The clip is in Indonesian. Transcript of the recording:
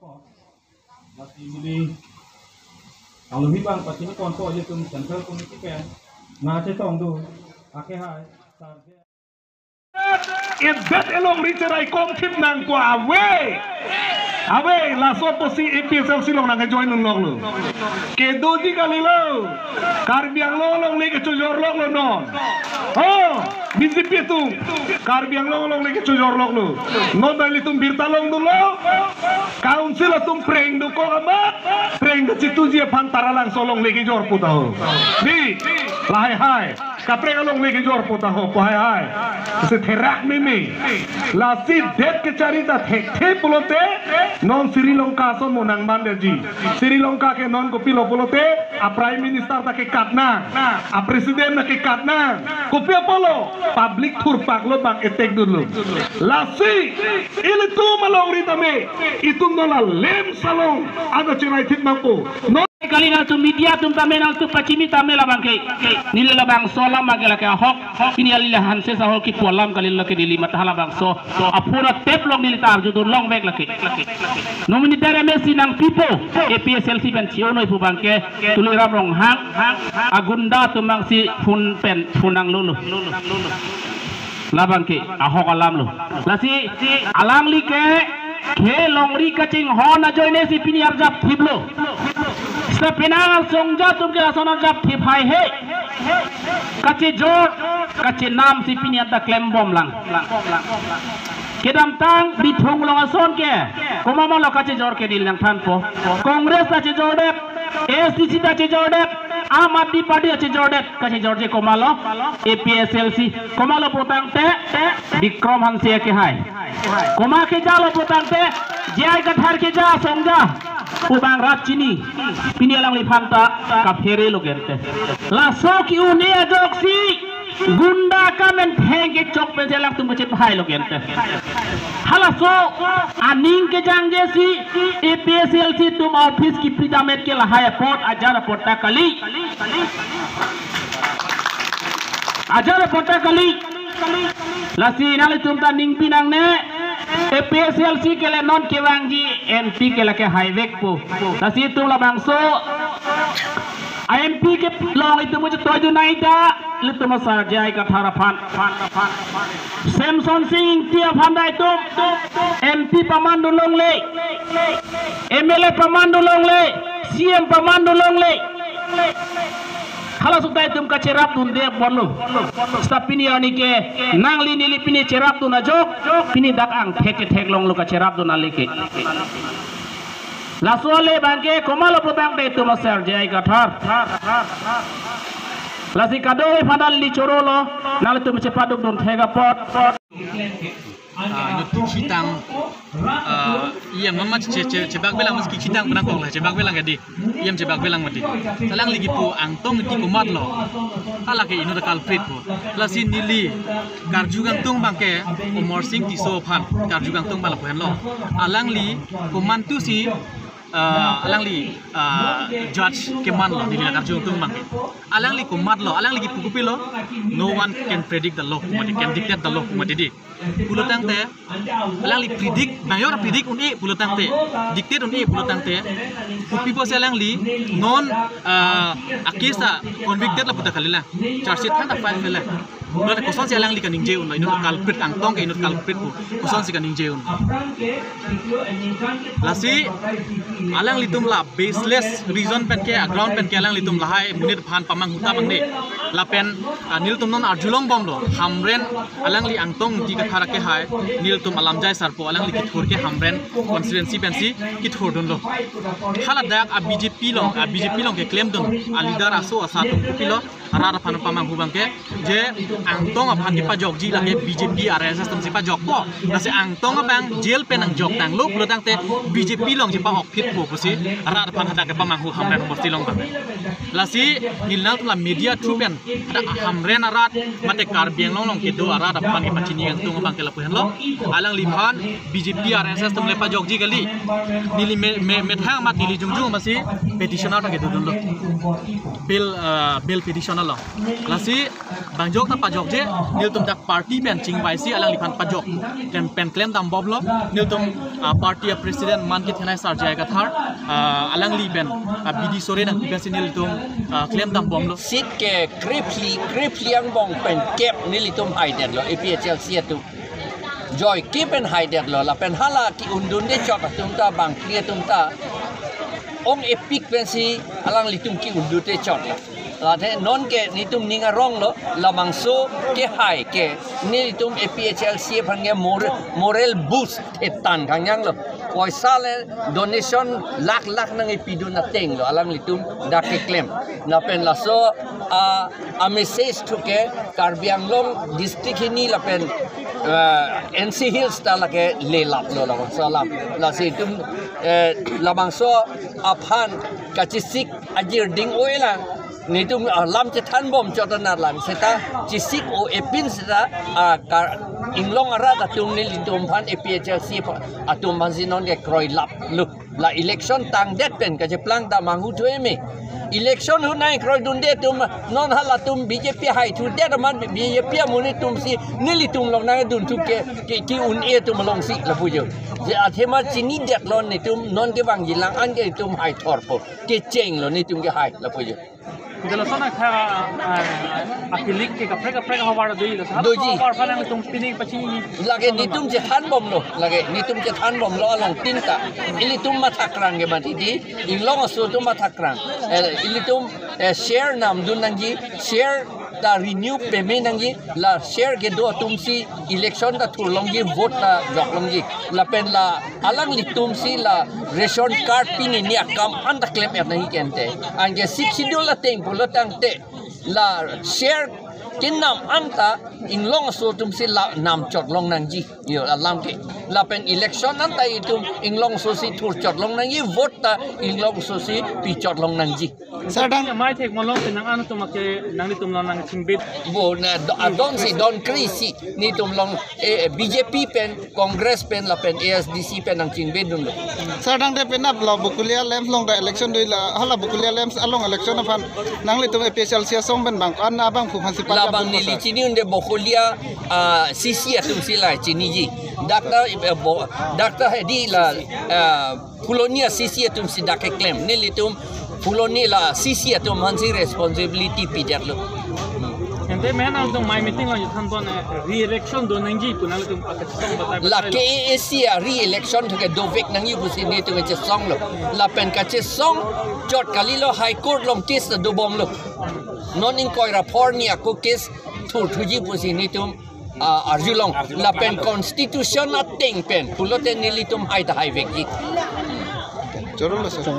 masih milih kalau hibang pasti ini konco aja tuh center komisi kan nah cetong tuh pakai hai bet elong ricerai kom tip nang kwa awe la sopo si EPSL silong nang join nong lu ke doji kali lo karbiang lolong leke cojor lok lo non oh bisi pitu karbiang lolong leke cojor lok lo non dali tum birtalong dulu council tum preng du ko amat preng du citu dia pantara lang solong leke jor putaho di lahai hai kapreng along leke jor putaho hai hai se terak mimi la si det ke carita thek pulote non Sri Lanka son monang banderji Sri Lanka ke non ko pilo pulote a prime minister ta ke katna a presiden na ke katna ko polo public tour paklo bang etek dulu la si ile tu malong ritame itu nola lem salong ada cerai tit mampu kali na tu media tum tamena tu pachimi tamela bangke nile la bang sola magela ke hok ini alila hanse sa hok ki polam kali la ke dili matahala bang so apura tep long nili tar judur long bek la ke nomini dere mesi nang pipo EPSLC ben ciono ipu bangke tulira rong hang agunda tu mang si fun pen funang lulu la bangke ahok alam lu la si alang li ke longri kacing hona joine si pini arjap thiblo penangal songja tum ke asana jap thip hai he kace jor kace nam si pini ada klem bom lang kedam tang bithong long ason ke komama lo kace jor ke dil nang than po kongres kace jor dep SDC kace jor dep Aam Aadmi Party kace jor dep kace jor je komalo EPSLC komalo potang te Bikram Hanse ke hai koma ke jalo potang te jai gathar ke ja songja ubang rat chini pini alang lipanta kaphere logente la soki une ajoksi gunda kamen thenge chok pe jelak tum bache bhai logente hala so aning ke jange si EPSLC tum office ki pridamet ke lahaya pot ajara potta kali ajara potta kali lasi nali tum ta ning pinang ne EPSLC ke le non ke wangji MP ke la ke highway po lasi tum la bangso MP ke long itu mujhe toju nai da litu masar jai ka thara fan Samson Singh tia phandai tum MP pamandu long le MLA pamandu long le CM pamandu long le kalau sudah itu muka cerap tu dia bolu, tapi ni ani ke nangli nili pini cerap tu najok, pini dak ang thek long luka cerap tu nali ke. Lasuale bangke komalo potang de tu masar jai gathar. Lasi kadoi padal li corolo, nali tu mecepaduk don thega pot. Kitang iya mama cebak belang meski kitang pernah kong lah cebak belang gadi iya cebak belang mati talang lagi pu angtong ti kumat lo ala ke inu culprit po lasi nili karjugang tung bangke umor sing ti sophan karjugang tung bala puan lo alang li kumantu si alang li judge keman lo nili karjugang tung bangke alang li kumat lo alang lagi pukupi lo no one can predict the law mati can dictate the law mati di pulut teh alang li predict mayor predict uni pulut teh dictate uni pulut teh people alang li non akisa convicted la puta kalila charge sheet kan file lah non koson si alang li kaning jeun inu culprit angtong ke inu culprit ku koson si kaning jeun lasi alang li tum la baseless reason pen ke ground pen ke alang li tum la hai munir phan pamang huta bang de la pen nil tum non arjulong bom lo hamren alang li angtong ti ka thara ke hai nil tum alam jai sarpo alang li kithur ke hamren constituency pensi kithur don lo hala dak a BJP long ke claim don alidar aso asa tum kupilo ara phan pamang hu bang ke je angtong aphan ki pa jok ji la ke BJP RSS tum si pa jok po la se angtong bang jail pen ang jok tang lo pulo tang te BJP long je pa ok phit po pusi ara phan hada ke pamang hu hamren bosti long bang la si nilnal tum la media true pen ada hamren arat mate karbiang long ke do ara phan ke pachini angtong bang ke la puhan lo alang liphan BJP RSS tum le pa jok ji gali nili me thang mat nili jungjung masi petitioner ta ke do lo bill petitioner lo lasi bangjok ta pajok je nil tum dak party pen chingbai si alang lipan pajok dan pen claim dam bob lo nil tum party president man ki thenai sar jai ka thar alang li ben bidi sore na pesi nil tum claim dam bom lo sit ke krip liang bong pen kep nil tum hide lo APHL sia tu joy keep and hide lo la pen hala ki undun de chot tum ta bang clear tum ta ong epic pensi alang litum ki undu te chot la the non ke nitum ninga rong lo la bangso ke hai ke ni litum APHL sia phange moral boost etan kangyang lo poisa le donation lakh nang ipidu na teng lo alang litum da ke claim na pen la so a message to ke Karbiang Long district ni la pen NC Hills ta la ke le lap lo la salam la si tum labang so aphan kachisik ajir ding oila ni tum lam che than bom chotana lam seta chisik o epin seta inglong ara ta tum ni tum phan APHL si atum manzinon ke kroi lap lu la election tang det pen ka je plang ta mangu thoi me election hu nai kroi dun de tum non hala tum BJP hai thu de man BJP muni tum si nili tum long na dun tu ke ki un e tum long si la pu je je athema chini det lon ni tum non ke bang jilang an ke tum hai thor po ke cheng lo ni tum ke hai la pu je Dalam sana kaya akilik ke kapre hawara doi la sa Doji. hawara phalang tum pining pachi lage ni tum je than bom lo lage ni tum je than bom lo long tin ta ili tum ma thakrang ge mati di inglong asu tum ma thakrang ili tum share nam dun nangji share ta renew payment nangji la share ge do tum si election ta thur long ji vote ta jok long ji la pen la alang li tum si la ration card pin ni akam an ta claim er nahi kente an ge 6 schedule la teng pulo tang te la share kin nam anta inglong so tum si la nam chot long nang ji yo alam ke la pen election anta itum inglong so si thur chot long nang ji vote ta inglong so si pi chot long nang ji sadang mai thek molong tenang anu tum ke nang ni tum nang chimbit bo na don si don krisi ni tum long BJP pen Congress pen la pen ASDC pen nang chingbe dun lo Sadang de penap lo bukulia lems long da election doi la hala bukulia lems along election apan nang li tum APHL sia song ben bang an abang fu phan si pa labang ni li chini unde bokolia sisi atum sila chini ji dakta hedi la pulonia sisi atum si dak claim ni litum pulonia la sisi atum hansi responsibility pijar lo ente men ang tum mai meeting lo than ton re-election do nang ji punal tum akachong batai la KAC re-election to ke dovek nang yu busi ni tu ke song lo la pen ka che song jot kalilo high court long case do bom lo non in koi rapport ni aku case thur thuji busi ni tum arjulong la pen constitution na teng pen puloten ni litum hai ta hai vek ji Choro lo sa